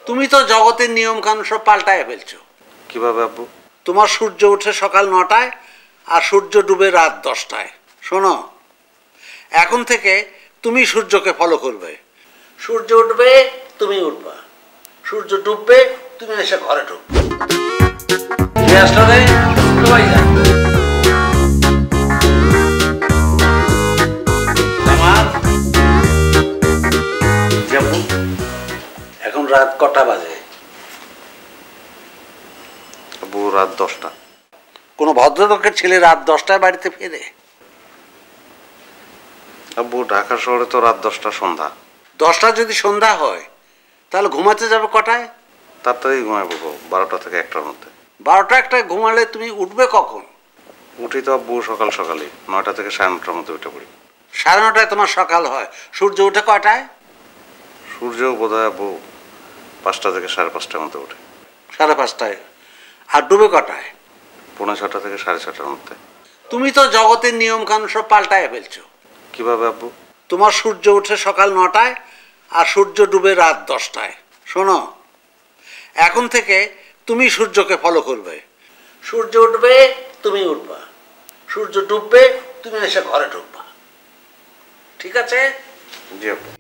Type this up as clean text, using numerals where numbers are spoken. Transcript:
তুমি তো জগতের নিয়ম কানুন সব পাল্টায় ফেলছো। কিভাবে আব্বু? তোমার সূর্য ওঠে সকাল 9টায় আর সূর্য ডুবে রাত 10টায়। শোনো, এখন থেকে তুমি সূর্যকে ফলো করবে। সূর্য উঠবে তুমি উঠবা, সূর্য ডুববে তুমি এসে ঘরে ঢুকবে। আসলো রে সবাই যা। এখন রাত কটা বাজে? আব্বু রাত 10টা। কোনো ভদ্রলোকের ছেলে রাত 10টায় বাড়িতে ফেরে? আব্বু ঢাকা শহরে তো রাত 10টা সন্ধ্যা। 10টা যদি সন্ধ্যা হয় তাহলে ঘুমাতে যাবে কটায়? তাড়াতাড়ি ঘুমাবো 12টা থেকে 1টার মধ্যে। 12টা 1টায় ঘুমালে তুমি উঠবে কখন? উঠি তো আব্বু সকাল সকালই 9টা থেকে 9:30টার মধ্যে উঠে পড়ি। 9:30টায় তোমার সকাল হয়, সূর্য উঠে কয়টায়? সূর্যও বোধ হয় আব্বু 5টা থেকে 5:30টার মধ্যে উঠে। 5:30টায়। আর ডুবে কটায়? 6:45 থেকে 6:30টার মধ্যে। তুমি তো জগতের নিয়ম কানুন সব পাল্টায় ফেলছো। কিভাবে আব্বু? তোমার সূর্য উঠে সকাল 9টায় আর সূর্য ডুবে রাত 10টায়। শোনো, এখন থেকে তুমি সূর্যকে ফলো করবে। সূর্য উঠবে তুমি উঠবা, সূর্য ডুববে তুমি এসে ঘরে ঢুকবা। ঠিক আছে? জি আব্বু।